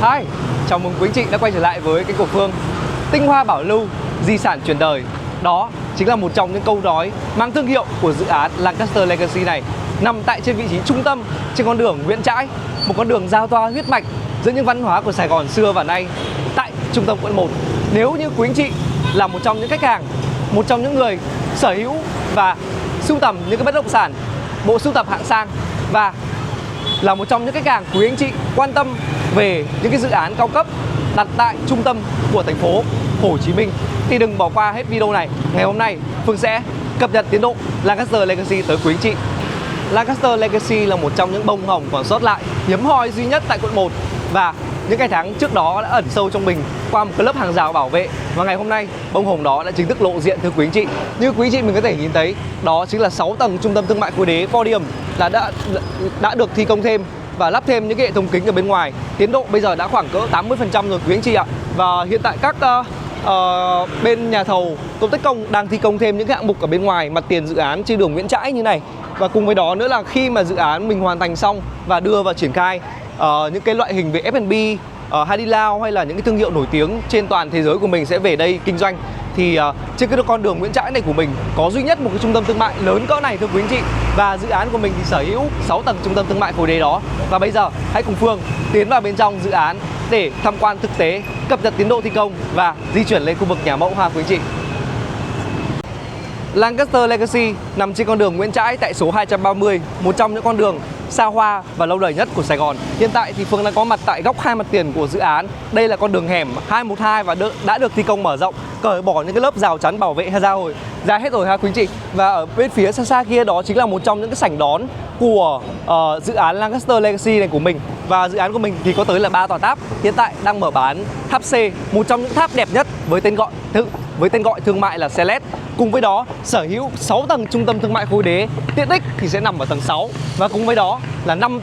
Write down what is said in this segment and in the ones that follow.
Hi, chào mừng quý anh chị đã quay trở lại với kênh của Phương. Tinh hoa bảo lưu, di sản truyền đời. Đó chính là một trong những câu nói mang thương hiệu của dự án Lancaster Legacy này, nằm tại trên vị trí trung tâm trên con đường Nguyễn Trãi, một con đường giao thoa huyết mạch giữa những văn hóa của Sài Gòn xưa và nay tại trung tâm quận 1. Nếu như quý anh chị là một trong những khách hàng, một trong những người sở hữu và sưu tầm những cái bất động sản, bộ sưu tập hạng sang, và là một trong những khách hàng quý anh chị quan tâm về những cái dự án cao cấp đặt tại trung tâm của thành phố Hồ Chí Minh, thì đừng bỏ qua hết video này. Ngày hôm nay Phương sẽ cập nhật tiến độ Lancaster Legacy tới quý anh chị. Lancaster Legacy là một trong những bông hồng còn sót lại hiếm hoi duy nhất tại quận 1, và những ngày tháng trước đó đã ẩn sâu trong mình qua một cái lớp hàng rào bảo vệ, và ngày hôm nay bông hồng đó đã chính thức lộ diện thưa quý anh chị. Như quý anh chị mình có thể nhìn thấy, đó chính là 6 tầng trung tâm thương mại khối đế podium là đã được thi công thêm và lắp thêm những cái hệ thống kính ở bên ngoài. Tiến độ bây giờ đã khoảng cỡ 80% rồi quý anh chị ạ. Và hiện tại các bên nhà thầu Công Tích Công đang thi công thêm những cái hạng mục ở bên ngoài mặt tiền dự án trên đường Nguyễn Trãi như này. Và cùng với đó nữa là khi mà dự án mình hoàn thành xong và đưa vào triển khai những cái loại hình về F&B, Hai Đi Lao hay là những cái thương hiệu nổi tiếng trên toàn thế giới của mình sẽ về đây kinh doanh, thì trên cái con đường Nguyễn Trãi này của mình có duy nhất một cái trung tâm thương mại lớn cỡ này thưa quý anh chị. Và dự án của mình thì sở hữu 6 tầng trung tâm thương mại khối đế đó. Và bây giờ hãy cùng Phương tiến vào bên trong dự án để tham quan thực tế, cập nhật tiến độ thi công và di chuyển lên khu vực nhà mẫu ha quý anh chị. Lancaster Legacy nằm trên con đường Nguyễn Trãi tại số 230, một trong những con đường xa hoa và lâu đời nhất của Sài Gòn. Hiện tại thì Phương đang có mặt tại góc hai mặt tiền của dự án. Đây là con đường hẻm 212 và đã được thi công mở rộng, cởi bỏ những cái lớp rào chắn bảo vệ ra hết rồi ha quý anh chị. Và ở bên phía xa xa kia đó chính là một trong những cái sảnh đón của dự án Lancaster Legacy này của mình. Và dự án của mình thì có tới là 3 tòa tháp. Hiện tại đang mở bán tháp C, một trong những tháp đẹp nhất với tên gọi thương mại là Celeste. Cùng với đó sở hữu 6 tầng trung tâm thương mại khối đế, tiện ích thì sẽ nằm ở tầng 6. Và cùng với đó là 5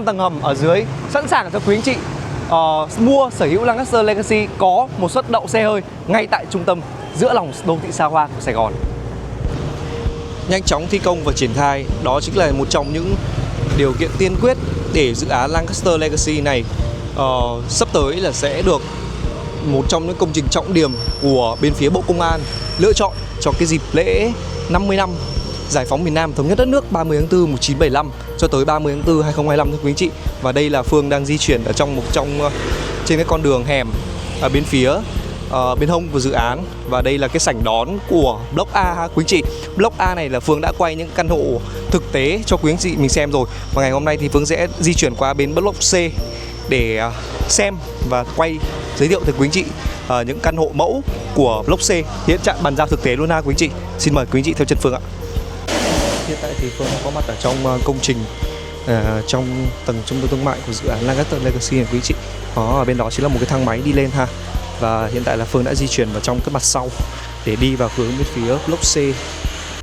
tầng hầm ở dưới, sẵn sàng cho quý anh chị mua sở hữu Lancaster Legacy có một suất đậu xe hơi ngay tại trung tâm giữa lòng đô thị xa hoa của Sài Gòn. Nhanh chóng thi công và triển khai, đó chính là một trong những điều kiện tiên quyết để dự án Lancaster Legacy này sắp tới là sẽ được một trong những công trình trọng điểm của bên phía Bộ Công an lựa chọn cho cái dịp lễ 50 năm giải phóng miền Nam thống nhất đất nước 30 tháng 4 1975 cho tới 30 tháng 4 2025 thưa quý anh chị. Và đây là Phương đang di chuyển ở trên cái con đường hẻm ở bên phía bên hông của dự án, và đây là cái sảnh đón của Block A ha quý anh chị. Block A này là Phương đã quay những căn hộ thực tế cho quý anh chị mình xem rồi, và ngày hôm nay thì Phương sẽ di chuyển qua bên Block C để xem và quay giới thiệu tới quý anh chị những căn hộ mẫu của Block C hiện trạng bàn giao thực tế luôn ha quý anh chị. Xin mời quý anh chị theo chân Phương ạ. Hiện tại thì Phương có mặt ở trong công trình trong tầng trung tâm thương mại của dự án Lancaster Legacy này quý anh chị. Ở bên đó chính là một cái thang máy đi lên ha. Và hiện tại là Phương đã di chuyển vào trong cái mặt sau để đi vào hướng bên phía Block C.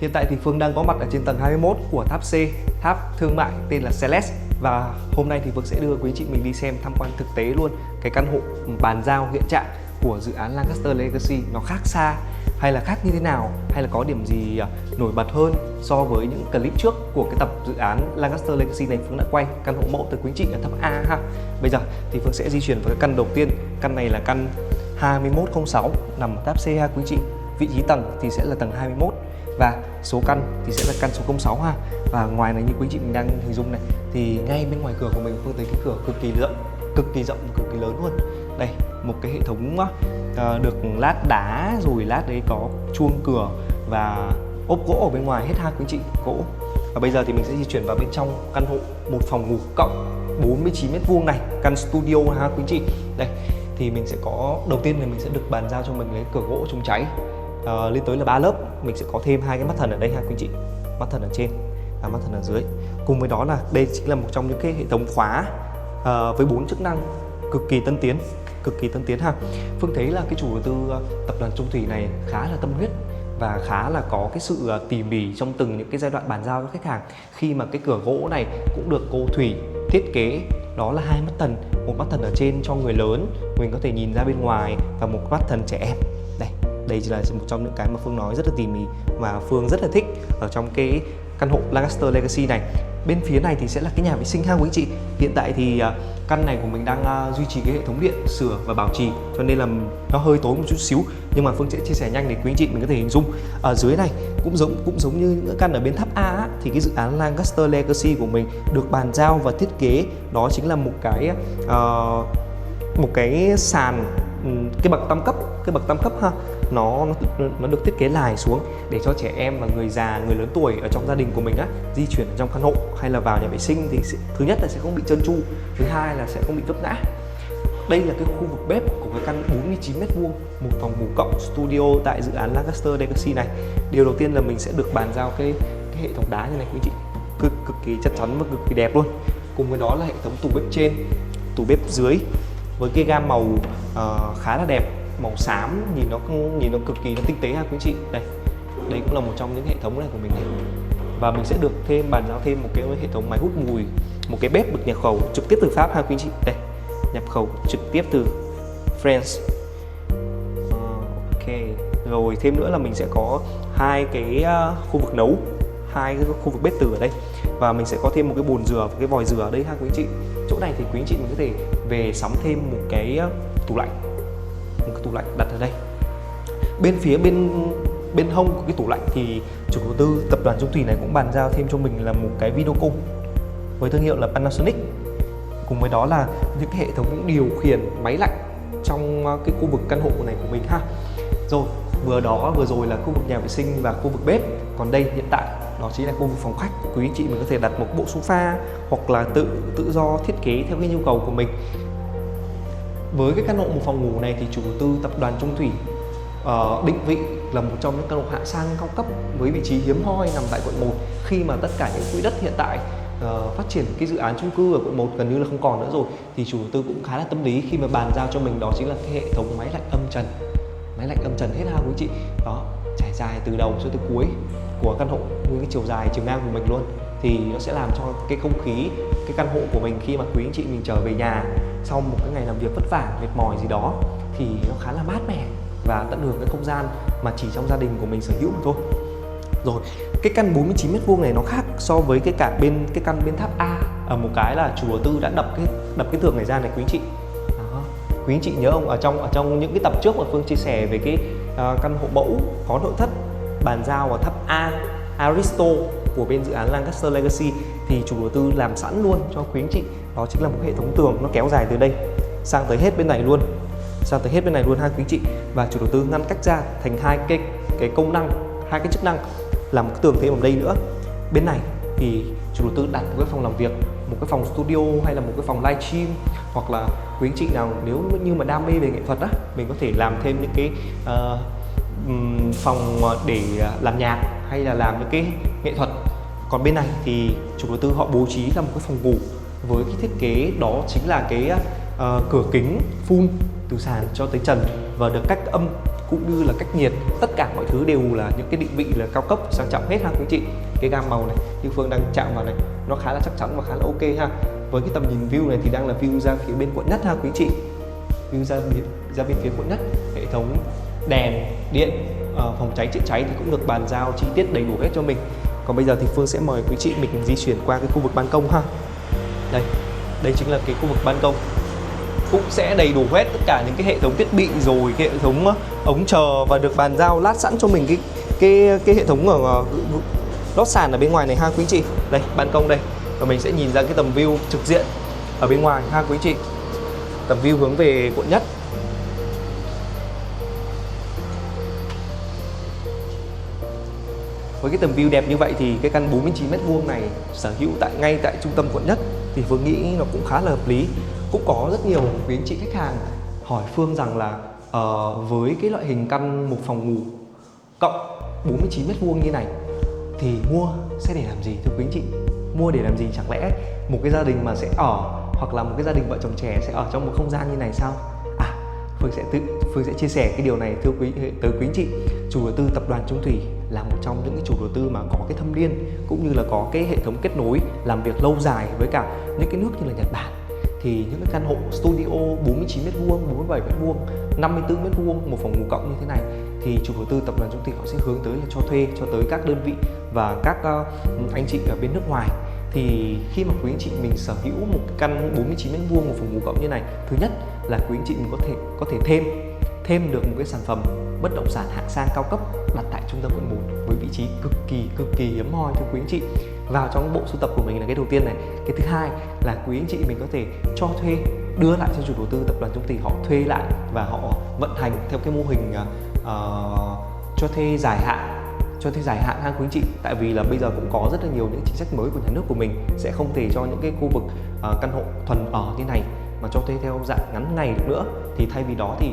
Hiện tại thì Phương đang có mặt ở trên tầng 21 của tháp C, tháp thương mại tên là Celeste. Và hôm nay thì Phương sẽ đưa quý anh chị mình đi xem tham quan thực tế luôn cái căn hộ bàn giao hiện trạng của dự án Lancaster Legacy. Nó khác xa hay là khác như thế nào, hay là có điểm gì nổi bật hơn so với những clip trước của cái tập dự án Lancaster Legacy này Phương đã quay căn hộ mẫu tới quý anh chị ở tháp A ha. Bây giờ thì Phương sẽ di chuyển vào cái căn đầu tiên. Căn này là căn 2106 nằm ở tháp C ha quý anh chị. Vị trí tầng thì sẽ là tầng 21 và số căn thì sẽ là căn số 06 ha. Và ngoài này như quý anh chị mình đang hình dung này, thì ngay bên ngoài cửa của mình Phương thấy cái cửa cực kỳ rộng, cực kỳ lớn luôn. Đây, một cái hệ thống được lát đá, rồi lát đấy có chuông cửa và ốp gỗ ở bên ngoài hết ha quý anh chị, gỗ. Và bây giờ thì mình sẽ di chuyển vào bên trong căn hộ một phòng ngủ cộng 49m² này, căn studio ha quý anh chị. Đây thì mình sẽ có, đầu tiên thì mình sẽ được bàn giao cho mình lấy cửa gỗ chống cháy lên tới là 3 lớp. Mình sẽ có thêm 2 cái mắt thần ở đây ha quý anh chị, mắt thần ở trên và mắt thần ở dưới. Cùng với đó là đây chính là một trong những cái hệ thống khóa với 4 chức năng cực kỳ tân tiến ha. Phương thấy là cái chủ đầu tư tập đoàn Trung Thủy này khá là tâm huyết và khá là có cái sự tỉ mỉ trong từng những cái giai đoạn bàn giao cho khách hàng, khi mà cái cửa gỗ này cũng được cô Thủy thiết kế đó là 2 mắt thần, một mắt thần ở trên cho người lớn mình có thể nhìn ra bên ngoài và một mắt thần trẻ em. Đây là một trong những cái mà Phương nói rất là tỉ mỉ mà Phương rất là thích ở trong cái căn hộ Lancaster Legacy này. Bên phía này thì sẽ là cái nhà vệ sinh ha quý anh chị. Hiện tại thì căn này của mình đang duy trì cái hệ thống điện sửa và bảo trì, cho nên là nó hơi tối một chút xíu, nhưng mà Phương sẽ chia sẻ nhanh để quý anh chị mình có thể hình dung. Ở dưới này cũng giống như những căn ở bên tháp A á, thì cái dự án Lancaster Legacy của mình được bàn giao và thiết kế đó chính là một cái sàn, cái bậc tam cấp ha, nó được thiết kế lài xuống để cho trẻ em và người già, người lớn tuổi ở trong gia đình của mình á di chuyển ở trong căn hộ hay là vào nhà vệ sinh thì thứ nhất là sẽ không bị trơn tru, thứ hai là sẽ không bị vấp ngã. Đây là cái khu vực bếp của cái căn 49m2, một phòng ngủ cộng studio tại dự án Lancaster Legacy này. Điều đầu tiên là mình sẽ được bàn giao cái hệ thống đá như này quý chị, cực kỳ chắc chắn và cực kỳ đẹp luôn. Cùng với đó là hệ thống tủ bếp trên, tủ bếp dưới với cái gam màu khá là đẹp, màu xám, nhìn nó cực kỳ tinh tế ha quý chị. Đây cũng là một trong những hệ thống này của mình này. Và mình sẽ được bàn giao thêm một cái hệ thống máy hút mùi, một cái bếp được nhập khẩu trực tiếp từ Pháp ha quý chị. Đây, nhập khẩu trực tiếp từ France. Ok, rồi thêm nữa là mình sẽ có hai cái khu vực nấu, hai cái khu vực bếp từ ở đây, và mình sẽ có thêm một cái bồn rửa và cái vòi rửa ở đây ha quý anh chị. Chỗ này thì quý anh chị mình có thể về sắm thêm một cái tủ lạnh, đặt ở đây. Bên phía bên hông của cái tủ lạnh thì chủ đầu tư tập đoàn Trung Thủy này cũng bàn giao thêm cho mình là một cái Vinocom với thương hiệu là Panasonic. Cùng với đó là những cái hệ thống điều khiển máy lạnh trong cái khu vực căn hộ này của mình ha. Rồi, vừa rồi là khu vực nhà vệ sinh và khu vực bếp. Còn đây hiện tại đó chính là khu vực phòng khách. Quý anh chị mình có thể đặt một bộ sofa hoặc là tự do thiết kế theo cái nhu cầu của mình. Với cái căn hộ một phòng ngủ này thì chủ đầu tư tập đoàn Trung Thủy định vị là một trong những căn hộ hạng sang cao cấp với vị trí hiếm hoi nằm tại quận 1, khi mà tất cả những quỹ đất hiện tại phát triển cái dự án chung cư ở quận 1 gần như là không còn nữa rồi, thì chủ đầu tư cũng khá là tâm lý khi mà bàn giao cho mình đó chính là cái hệ thống máy lạnh âm trần hết ha quý chị. Đó, trải dài từ đầu cho tới cuối của căn hộ, với cái chiều dài chiều ngang của mình luôn, thì nó sẽ làm cho cái không khí cái căn hộ của mình khi mà quý anh chị mình trở về nhà sau một cái ngày làm việc vất vả mệt mỏi gì đó thì nó khá là mát mẻ và tận hưởng cái không gian mà chỉ trong gia đình của mình sở hữu mà thôi. Rồi, cái căn 49m2 này nó khác so với cái căn bên tháp A ở một cái là chủ đầu tư đã đập cái tường này ra này quý anh chị. Đó. Quý anh chị nhớ không, ở trong những cái tập trước mà Phương chia sẻ về cái căn hộ mẫu có nội thất bàn giao ở tháp A Aristo của bên dự án Lancaster Legacy thì chủ đầu tư làm sẵn luôn cho quý anh chị, đó chính là một hệ thống tường nó kéo dài từ đây sang tới hết bên này luôn, ha quý anh chị. Và chủ đầu tư ngăn cách ra thành hai cái công năng, hai cái chức năng, làm một cái tường thêm ở đây nữa. Bên này thì chủ đầu tư đặt một cái phòng làm việc, một cái phòng studio hay là một cái phòng livestream, hoặc là quý anh chị nào nếu như mà đam mê về nghệ thuật á, mình có thể làm thêm những cái phòng để làm nhạc hay là làm những cái nghệ thuật. Còn bên này thì chủ đầu tư họ bố trí là một cái phòng ngủ với cái thiết kế đó chính là cái cửa kính full từ sàn cho tới trần và được cách âm cũng như là cách nhiệt, tất cả mọi thứ đều là những cái định vị là cao cấp sang trọng hết ha quý chị. Cái gam màu này như Phương đang chạm vào này nó khá là chắc chắn và khá là ok ha. Với cái tầm nhìn view này thì đang là view ra phía bên quận Nhất ha quý chị, view ra bên phía quận Nhất. Hệ thống đèn điện, phòng cháy chữa cháy thì cũng được bàn giao chi tiết đầy đủ hết cho mình. Còn bây giờ thì Phương sẽ mời quý chị mình di chuyển qua cái khu vực ban công ha. Đây chính là cái khu vực ban công, cũng sẽ đầy đủ hết tất cả những cái hệ thống thiết bị rồi, cái hệ thống ống chờ và được bàn giao lát sẵn cho mình cái hệ thống ở lót sàn ở bên ngoài này ha quý chị. Đây, ban công đây, và mình sẽ nhìn ra cái tầm view trực diện ở bên ngoài ha quý chị. Tầm view hướng về quận Nhất. Với cái tầm view đẹp như vậy thì cái căn 49m2 này sở hữu ngay tại trung tâm quận Nhất thì Phương nghĩ nó cũng khá là hợp lý. Cũng có rất nhiều quý anh chị khách hàng hỏi Phương rằng là với cái loại hình căn một phòng ngủ cộng 49m2 như này thì mua sẽ để làm gì thưa quý anh chị? Mua để làm gì? Chẳng lẽ một cái gia đình mà sẽ ở, hoặc là một cái gia đình vợ chồng trẻ sẽ ở trong một không gian như này sao? Phương sẽ chia sẻ cái điều này tới quý anh chị. Chủ đầu tư tập đoàn Trung Thủy là một trong những cái chủ đầu tư mà có cái thâm niên cũng như là có cái hệ thống kết nối làm việc lâu dài với cả những cái nước như là Nhật Bản. Thì những cái căn hộ studio 49m2, 47m2, 54m2, một phòng ngủ cộng như thế này thì chủ đầu tư tập đoàn Trung Thủy họ sẽ hướng tới là cho thuê cho tới các đơn vị và các anh chị ở bên nước ngoài. thì khi mà quý anh chị mình sở hữu một căn 49 m², một phòng ngủ cộng như này, thứ nhất là quý anh chị mình có thể thêm được một cái sản phẩm bất động sản hạng sang cao cấp đặt tại trung tâm quận 1 với vị trí cực kỳ hiếm hoi thưa quý anh chị. Vào trong bộ sưu tập của mình là cái đầu tiên này. Cái thứ hai là quý anh chị mình có thể cho thuê, đưa lại cho chủ đầu tư tập đoàn Trung Thủy họ thuê lại và họ vận hành theo cái mô hình cho thuê dài hạn ha quý anh chị. Tại vì là bây giờ cũng có rất là nhiều những chính sách mới của nhà nước của mình sẽ không thể cho những cái khu vực căn hộ thuần ở như này mà cho thuê theo dạng ngắn ngày được nữa. Thì thay vì đó thì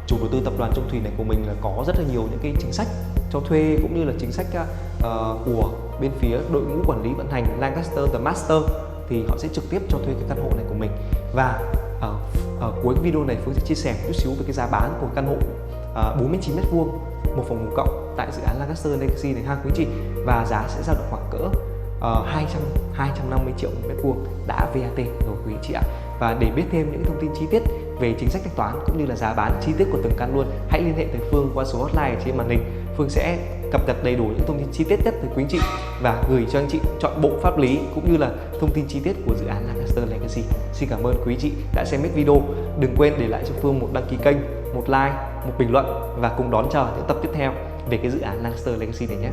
chủ đầu tư tập đoàn Trung Thủy này của mình là có rất là nhiều những cái chính sách cho thuê cũng như là chính sách của bên phía đội ngũ quản lý vận hành Lancaster The Master, thì họ sẽ trực tiếp cho thuê cái căn hộ này của mình. Và ở cuối cái video này Phương sẽ chia sẻ một chút xíu về cái giá bán của căn hộ 49 m², một phòng ngủ cộng tại dự án Lancaster Legacy này ha quý chị. Và giá sẽ dao động khoảng cỡ 250 triệu một m² đã VAT rồi quý chị ạ. Và để biết thêm những thông tin chi tiết về chính sách thanh toán cũng như là giá bán chi tiết của từng căn luôn, hãy liên hệ tới Phương qua số hotline ở trên màn hình. Phương sẽ cập nhật đầy đủ những thông tin chi tiết nhất từ quý anh chị và gửi cho anh chị chọn bộ pháp lý cũng như là thông tin chi tiết của dự án Lancaster Legacy. Xin cảm ơn quý chị đã xem hết video. Đừng quên để lại cho Phương một đăng ký kênh, một like, một bình luận và cùng đón chờ những tập tiếp theo về cái dự án Lancaster Legacy này nhé.